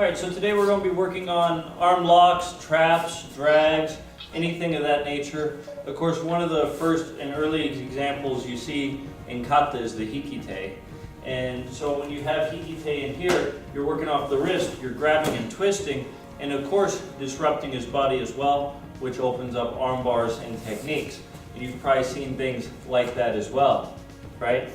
Alright, so today we're going to be working on arm locks, traps, drags, anything of that nature. Of course, one of the first and early examples you see in Kata is the hiki-te. And so when you have hiki-te in here, you're working off the wrist, you're grabbing and twisting, and of course disrupting his body as well, which opens up arm bars and techniques. And you've probably seen things like that as well, right?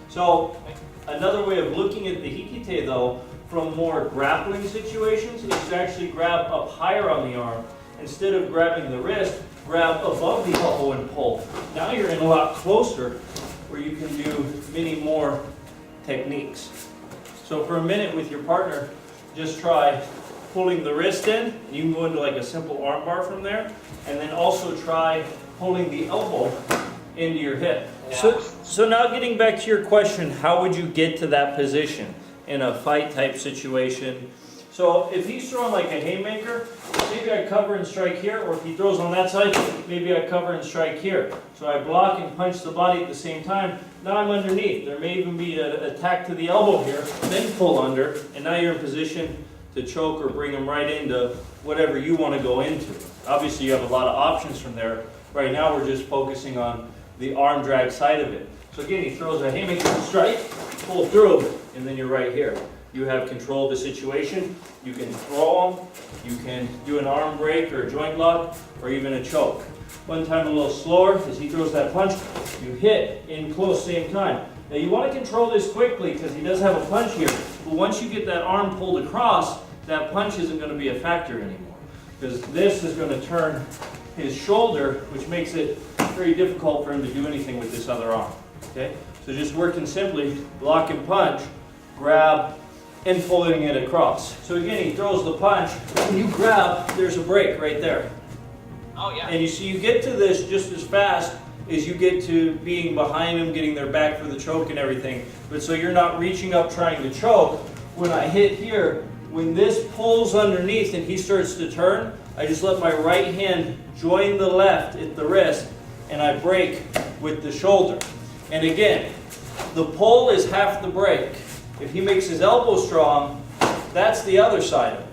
So another way of looking at the hiki-te though, from more grappling situations, is to actually grab up higher on the arm. Instead of grabbing the wrist, grab above the elbow and pull. Now you're in a lot closer where you can do many more techniques. So for a minute with your partner, just try pulling the wrist in, and you can go into like a simple arm bar from there, and then also try pulling the elbow into your hip. Yeah. So now getting back to your question, how would you get to that position in a fight type situation? So if he's throwing like a haymaker, maybe I cover and strike here, or if he throws on that side, maybe I cover and strike here. So I block and punch the body at the same time. Now I'm underneath. There may even be an attack to the elbow here, then pull under, and now you're in position to choke or bring him right into whatever you want to go into. Obviously you have a lot of options from there. Right now we're just focusing on the arm drag side of it. So again, he throws a haymaker strike, pull through, and then you're right here. You have control of the situation. You can throw him, you can do an arm break or a joint lock, or even a choke. One time a little slower, as he throws that punch, you hit in close same time. Now you want to control this quickly because he does have a punch here, but once you get that arm pulled across, that punch isn't going to be a factor anymore. Because this is going to turn his shoulder, which makes it very difficult for him to do anything with this other arm. Okay? So just working simply, block and punch, grab, and pulling it across. So again, he throws the punch, when you grab, there's a break right there. Oh yeah. And you see, you get to this just as fast as you get to being behind him, getting their back for the choke and everything. But so you're not reaching up trying to choke. When I hit here, when this pulls underneath and he starts to turn, I just let my right hand join the left at the wrist, and I break with the shoulder. And again, the pull is half the break. If he makes his elbow strong, that's the other side of it.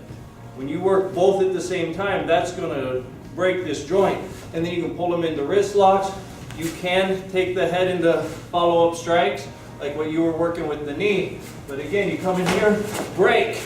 When you work both at the same time, that's going to break this joint. And then you can pull him into wrist locks. You can take the head into follow-up strikes, like what you were working with the knee. But again, you come in here, break.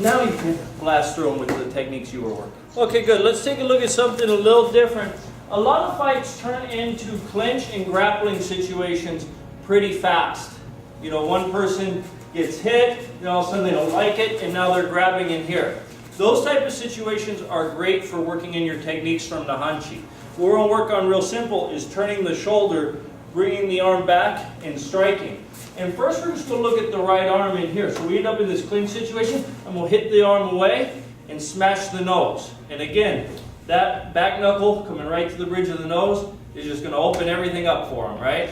Now you can blast through him with the techniques you were working. Okay, good. Let's take a look at something a little different. A lot of fights turn into clinch and grappling situations pretty fast. You know, one person gets hit, and all of a sudden they don't like it, and now they're grabbing in here. Those type of situations are great for working in your techniques from the hanchi. What we're going to work on real simple is turning the shoulder, bringing the arm back, and striking. And first we're just going to look at the right arm in here. So we end up in this clinch situation, and we'll hit the arm away and smash the nose. And again, that back knuckle coming right to the bridge of the nose is just going to open everything up for him, right?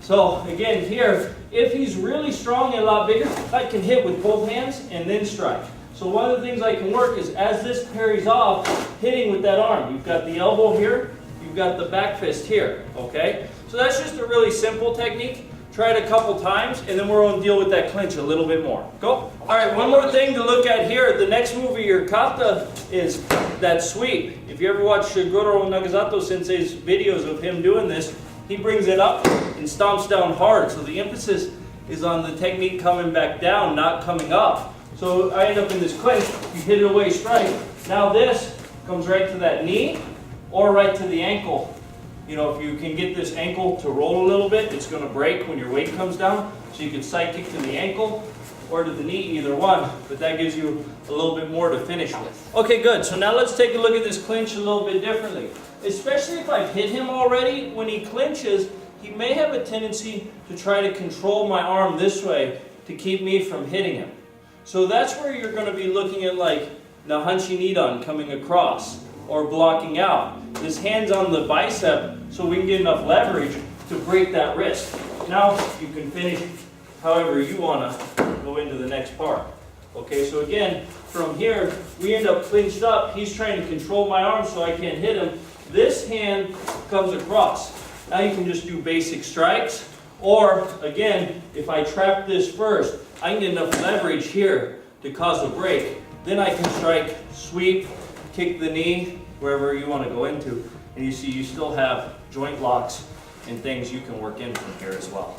So again here, if he's really strong and a lot bigger, I can hit with both hands and then strike. So one of the things I can work is as this parries off, hitting with that arm. You've got the elbow here, you've got the back fist here, okay? So that's just a really simple technique. Try it a couple times, and then we're going to deal with that clinch a little bit more. Go. All right, one more thing to look at here. The next move of your kata is that sweep. If you ever watch Shigeru Nagasato Sensei's videos of him doing this, he brings it up and stomps down hard. So the emphasis is on the technique coming back down, not coming up. So I end up in this clinch, you hit it away strike. Now this comes right to that knee or right to the ankle. You know, if you can get this ankle to roll a little bit, it's going to break when your weight comes down. So you can side kick to the ankle or to the knee, either one. But that gives you a little bit more to finish with. Okay, good. So now let's take a look at this clinch a little bit differently. Especially if I've hit him already, when he clinches, he may have a tendency to try to control my arm this way to keep me from hitting him. So that's where you're going to be looking at like Nahanshi Nidan coming across or blocking out. This hand's on the bicep so we can get enough leverage to break that wrist. Now you can finish however you want to go into the next part. Okay, so again, from here, we end up clinched up. He's trying to control my arm so I can't hit him. This hand comes across. Now you can just do basic strikes. Or, again, if I trap this first, I can get enough leverage here to cause a break Then I can strike, sweep, kick the knee, wherever you want to go into. And you see you still have joint locks and things you can work in from here as well.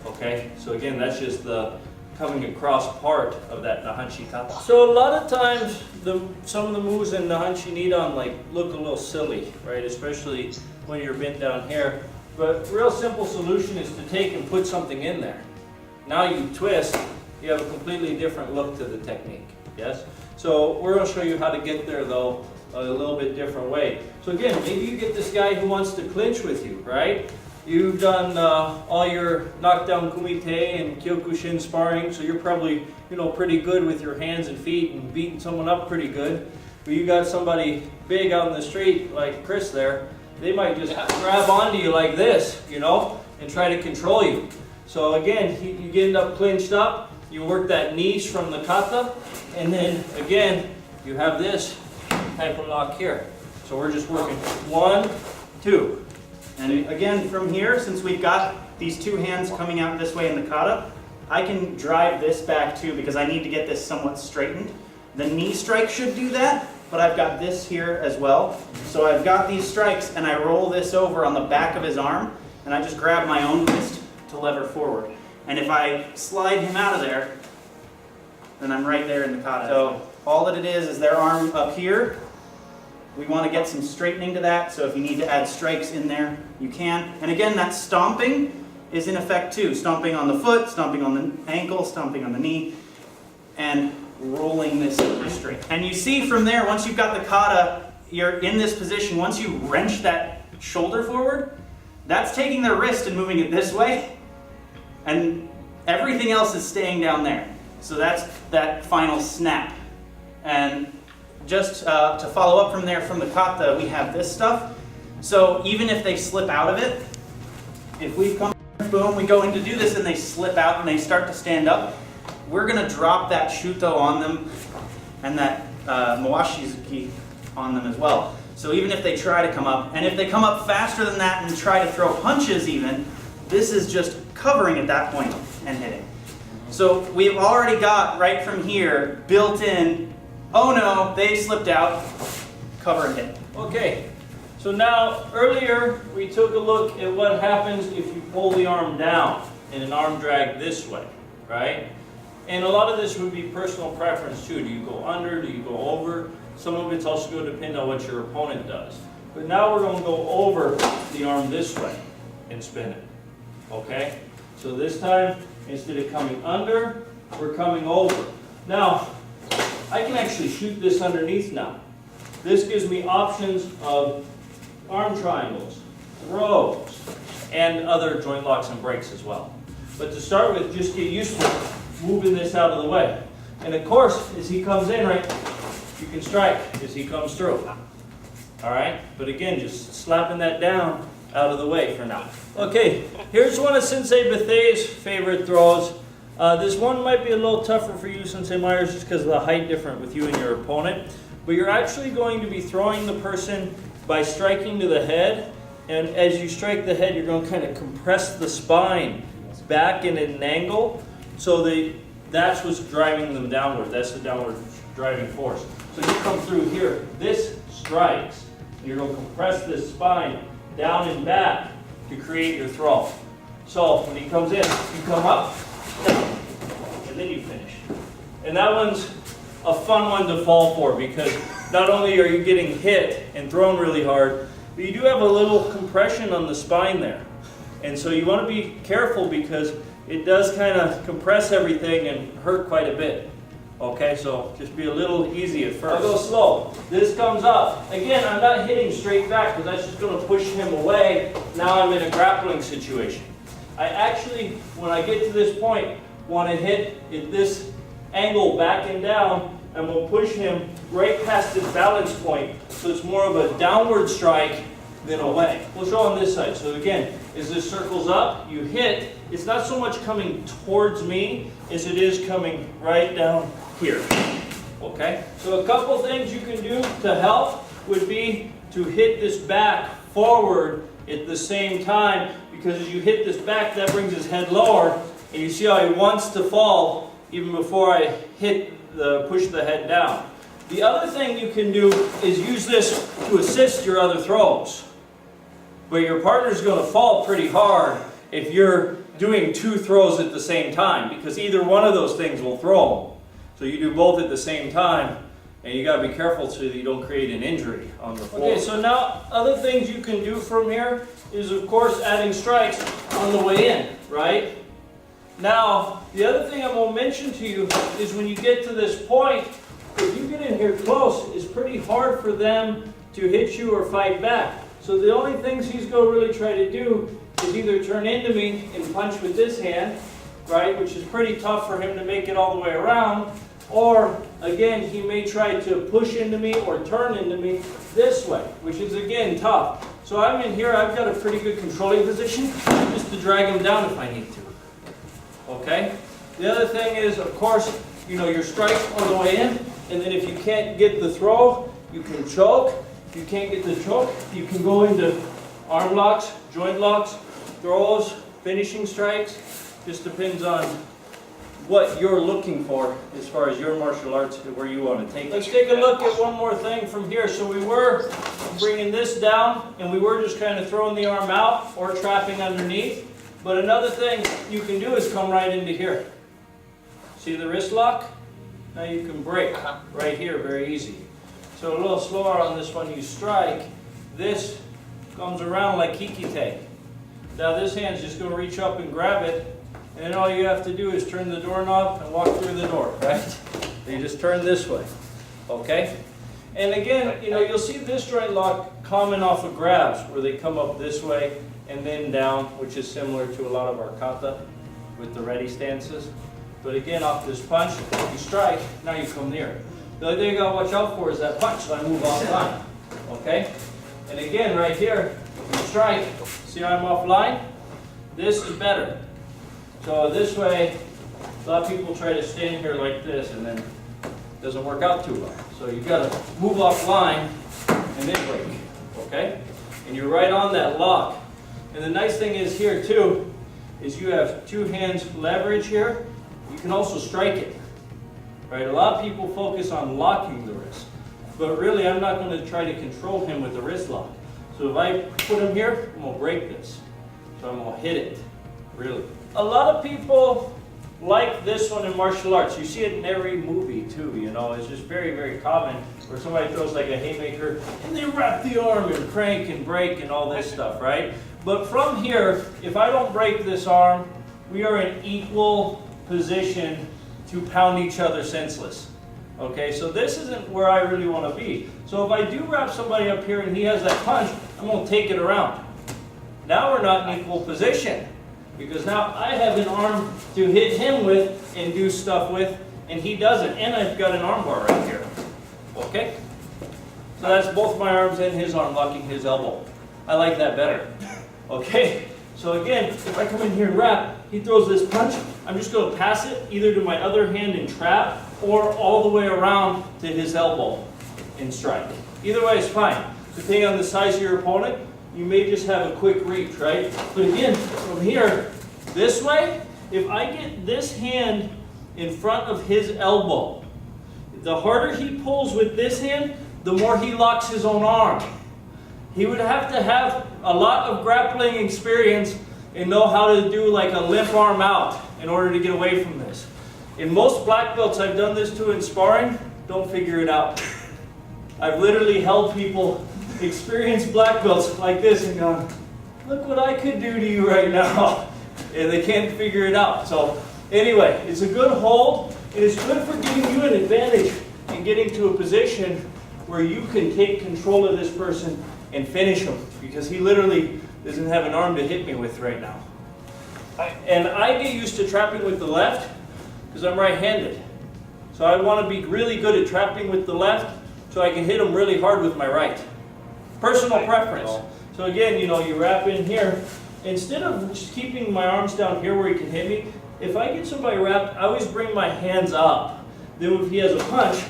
Okay, so again, that's just the coming across part of that Nahanshi Kata. So a lot of times, some of the moves in Nahanshi Nidan look a little silly, right? Especially when you're bent down here. But real simple solution is to take and put something in there. Now you twist, you have a completely different look to the technique, yes? So we're going to show you how to get there though, a little bit different way. So again, maybe you get this guy who wants to clinch with you, right? You've done all your knockdown kumite and kyokushin sparring, so you're probably, pretty good with your hands and feet and beating someone up pretty good. But you got somebody big out in the street like Chris there, they might just grab onto you like this, and try to control you. So again, you end up clinched up, you work that niche from the kata, and then again, you have this type of lock here. So we're just working 1, 2. And again, from here, since we've got these two hands coming out this way in the kata, I can drive this back too because I need to get this somewhat straightened. The knee strike should do that, but I've got this here as well. So I've got these strikes and I roll this over on the back of his arm and I just grab my own wrist to lever forward. And if I slide him out of there, then I'm right there in the kata. So all that it is their arm up here. We want to get some straightening to that, so if you need to add strikes in there, you can. And again, that stomping is in effect too. Stomping on the foot, stomping on the ankle, stomping on the knee, and rolling this straight. And you see from there, once you've got the kata, you're in this position, once you wrench that shoulder forward, that's taking their wrist and moving it this way, and everything else is staying down there. So that's that final snap. And just to follow up from there, from the kata, we have this stuff. So even if they slip out of it, if we come, boom, we go in to do this and they slip out and they start to stand up, we're going to drop that shuto on them and that moashizuki on them as well. So even if they try to come up, and if they come up faster than that and try to throw punches even, this is just covering at that point and hitting. So we've already got right from here built in, oh no, they slipped out, cover and hit. Okay, so now earlier we took a look at what happens if you pull the arm down in an arm drag this way, right? And a lot of this would be personal preference too. Do you go under, do you go over? Some of it's also going to depend on what your opponent does. But now we're going to go over the arm this way and spin it, okay? So this time, instead of coming under, we're coming over. Now, I can actually shoot this underneath now. This gives me options of arm triangles, throws, and other joint locks and breaks as well. But to start with, just get used to moving this out of the way. And of course, as he comes in, right, you can strike as he comes through. All right? But again, just slapping that down out of the way for now. Okay, here's one of Sensei Bethea's favorite throws. This one might be a little tougher for you, Sensei Myers, just because of the height difference with you and your opponent. But you're actually going to be throwing the person by striking to the head. And as you strike the head, you're going to kind of compress the spine back in an angle. So that's what's driving them downward. That's the downward driving force. So you come through here. This strikes. You're going to compress this spine down and back to create your throw. So when he comes in, you come up, and then you finish. And that one's a fun one to fall for because not only are you getting hit and thrown really hard, but you do have a little compression on the spine there. And so you want to be careful because it does kind of compress everything and hurt quite a bit. Okay, so just be a little easy at first. I'll go slow. This comes up. Again, I'm not hitting straight back because that's just going to push him away. Now I'm in a grappling situation. I actually, when I get to this point, want to hit at this angle back and down, and we'll push him right past his balance point. So it's more of a downward strike than away. We'll show on this side. So again, as this circles up, you hit. It's not so much coming towards me as it is coming right down here. Okay? So a couple things you can do to help would be to hit this back forward at the same time, because as you hit this back, that brings his head lower, and you see how he wants to fall even before I hit push the head down. The other thing you can do is use this to assist your other throws. But your partner's going to fall pretty hard if you're doing 2 throws at the same time, because either one of those things will throw them. So you do both at the same time, and you got to be careful so that you don't create an injury on the floor. Okay, so now other things you can do from here is, of course, adding strikes on the way in, right? Now, the other thing I'm going to mention to you is when you get to this point, if you get in here close, it's pretty hard for them to hit you or fight back. So the only things he's going to really try to do is either turn into me and punch with this hand, right, which is pretty tough for him to make it all the way around, or again, he may try to push into me or turn into me this way, which is again tough. So I'm in here, I've got a pretty good controlling position just to drag him down if I need to. Okay? The other thing is, of course, you know, your strikes on the way in, and then if you can't get the throw, you can choke. If you can't get the choke, you can go into arm locks, joint locks, throws, finishing strikes. Just depends on what you're looking for as far as your martial arts and where you want to take it. Let's take a look at one more thing from here. So we were bringing this down, and we were just kind of throwing the arm out or trapping underneath. But another thing you can do is come right into here. See the wrist lock? Now you can break right here very easy. So a little slower on this one, you strike. This comes around like shuri-te. Now this hand's just going to reach up and grab it, and then all you have to do is turn the doorknob and walk through the door, right? You just turn this way, okay? And again, you know, you'll see this joint lock common off of grabs, where they come up this way and then down, which is similar to a lot of our kata with the ready stances. But again, off this punch, you strike, now you come near. The other thing you gotta watch out for is that punch, so I move offline, okay? And again, right here, you strike, see how I'm offline? This is better. So this way, a lot of people try to stand here like this, and then it doesn't work out too well. So you gotta move offline and then break, okay? And you're right on that lock. And the nice thing is here too, is you have 2 hands leverage here. You can also strike it, right? A lot of people focus on locking the wrist, but really I'm not going to try to control him with the wrist lock. So if I put him here, I'm going to break this. So I'm going to hit it, really. A lot of people like this one in martial arts. You see it in every movie too, you know. It's just very, very common where somebody throws like a haymaker and they wrap the arm and crank and break and all this stuff, right? But from here, if I don't break this arm, we are in equal position to pound each other senseless. Okay, so this isn't where I really want to be. So if I do wrap somebody up here and he has that punch, I'm going to take it around. Now we're not in equal position, because now I have an arm to hit him with and do stuff with, and he doesn't. And I've got an arm bar right here. Okay? So that's both my arms and his arm locking his elbow. I like that better. Okay? So again, if I come in here and wrap, he throws this punch, I'm just going to pass it either to my other hand and trap, or all the way around to his elbow and strike. Either way is fine. Depending on the size of your opponent, you may just have a quick reach, right? But again, from here, this way, if I get this hand in front of his elbow, the harder he pulls with this hand, the more he locks his own arm. He would have to have a lot of grappling experience and know how to do like a limp arm out in order to get away from this. In most black belts I've done this to in sparring, don't figure it out. I've literally held people, experienced black belts like this, and gone, look what I could do to you right now. And they can't figure it out. So anyway, it's a good hold, and it's good for giving you an advantage in getting to a position where you can take control of this person and finish him, because he literally doesn't have an arm to hit me with right now. And I get used to trapping with the left because I'm right-handed. So I want to be really good at trapping with the left so I can hit him really hard with my right. Personal preference. So again, you know, you wrap in here. Instead of just keeping my arms down here where he can hit me, if I get somebody wrapped, I always bring my hands up. Then if he has a punch,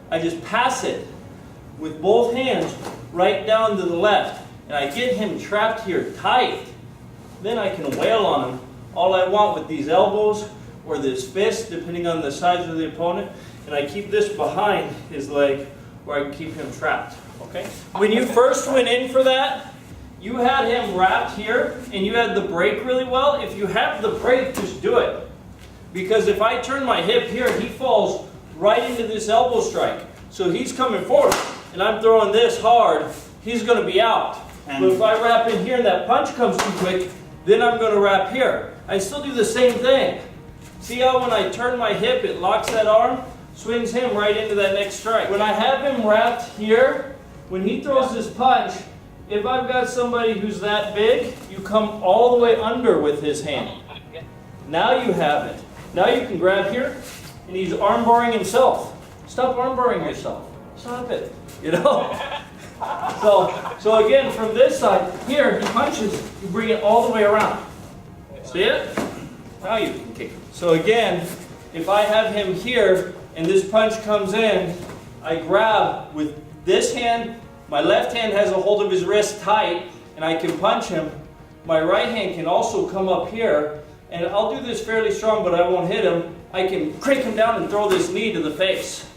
I just pass it with both hands right down to the left. And I get him trapped here tight. Then I can wail on him all I want with these elbows or this fist, depending on the size of the opponent. and I keep this behind his leg where I can keep him trapped, okay? When you first went in for that, you had him wrapped here, and you had the break really well. If you have the break, just do it. Because if I turn my hip here, he falls right into this elbow strike. So he's coming forward, and I'm throwing this hard, he's going to be out. But if I wrap in here and that punch comes too quick, then I'm going to wrap here. I still do the same thing. See how when I turn my hip, it locks that arm, swings him right into that next strike. When I have him wrapped here, when he throws this punch, if I've got somebody who's that big, you come all the way under with his hand. Now you have it. Now you can grab here, and he's arm-barring himself. Stop arm-barring yourself. Stop it. You know? So again, from this side, here, he punches, you bring it all the way around. See it? Now you can kick him. So again, if I have him here, and this punch comes in, I grab with this hand, my left hand has a hold of his wrist tight, and I can punch him. My right hand can also come up here, and I'll do this fairly strong, but I won't hit him. I can crank him down and throw this knee to the face.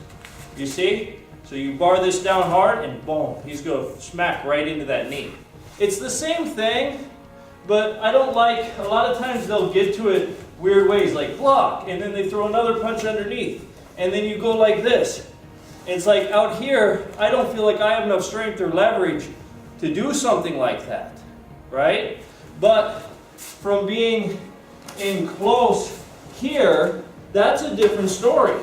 You see? So you bar this down hard, and boom, he's going to smack right into that knee. It's the same thing, but I don't like, a lot of times they'll get to it weird ways, like block, and then they throw another punch underneath, and then you go like this. It's like out here, I don't feel like I have enough strength or leverage to do something like that, right? But from being in close here, that's a different story.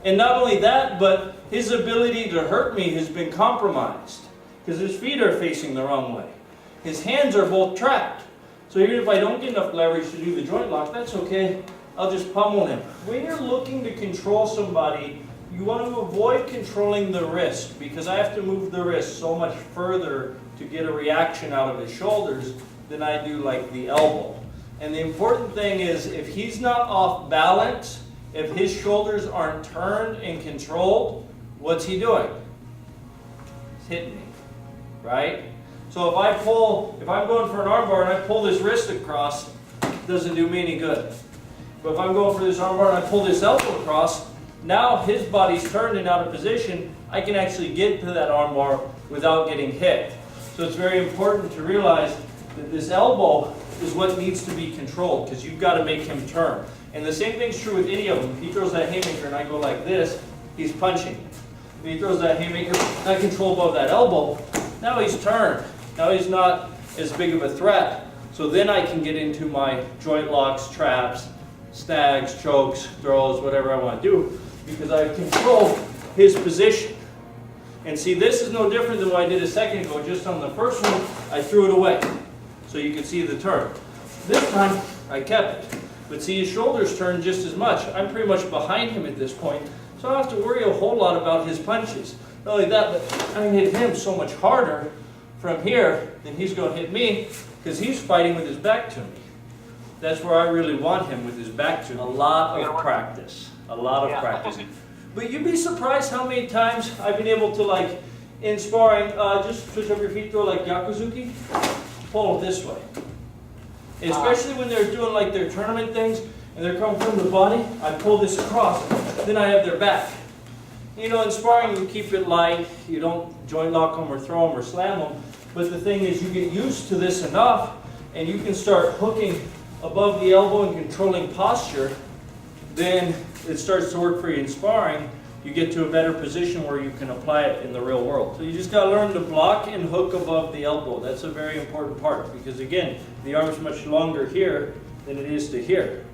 And not only that, but his ability to hurt me has been compromised because his feet are facing the wrong way. His hands are both trapped. So even if I don't get enough leverage to do the joint lock, that's okay. I'll just pummel him. When you're looking to control somebody, you want to avoid controlling the wrist because I have to move the wrist so much further to get a reaction out of his shoulders than I do like the elbow. And the important thing is if he's not off balance, if his shoulders aren't turned and controlled, what's he doing? He's hitting me, right? So if I'm going for an armbar and I pull this wrist across, it doesn't do me any good. But if I'm going for this armbar and I pull this elbow across, now his body's turned and out of position, I can actually get to that armbar without getting hit. So it's very important to realize that this elbow is what needs to be controlled because you've got to make him turn. And the same thing's true with any of them. If he throws that haymaker and I go like this, he's punching. If he throws that haymaker, I control above that elbow, now he's turned. Now he's not as big of a threat. So then I can get into my joint locks, traps, snags, chokes, throws, whatever I want to do, because I've controlled his position. And see, this is no different than what I did a second ago. Just on the first one, I threw it away. So you can see the turn. This time, I kept it. But see, his shoulders turn just as much. I'm pretty much behind him at this point, so I don't have to worry a whole lot about his punches. Not only that, but I can hit him so much harder from here than he's going to hit me, because he's fighting with his back to me. That's where I really want him, with his back to me. A lot of practice. A lot of practice. But you'd be surprised how many times I've been able to, like, in sparring, just switch up your feet, throw like Yakuzuki, pull them this way. Especially when they're doing like their tournament things and they're coming from the body, I pull this across, then I have their back. You know, in sparring you keep it light, you don't joint lock them or throw them or slam them, but the thing is you get used to this enough and you can start hooking above the elbow and controlling posture, then it starts to work for you in sparring. You get to a better position where you can apply it in the real world. So you just got to learn to block and hook above the elbow. That's a very important part because again, the arm's much longer here than it is to here.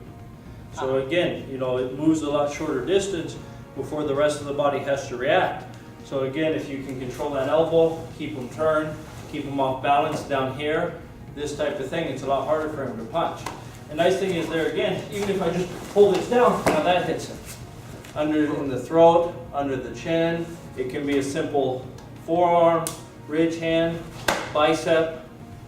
So again, you know, it moves a lot shorter distance before the rest of the body has to react. So again, if you can control that elbow, keep them turned, keep them off balance down here, this type of thing, it's a lot harder for him to punch. The nice thing is there again, even if I just pull this down, now that hits him. In the throat, under the chin. It can be a simple forearm, ridge hand, bicep,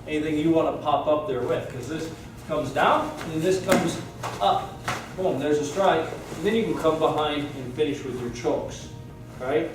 anything you want to pop up there with. Because this comes down and this comes up. Boom, there's a strike. And then you can come behind and finish with your chokes. Right?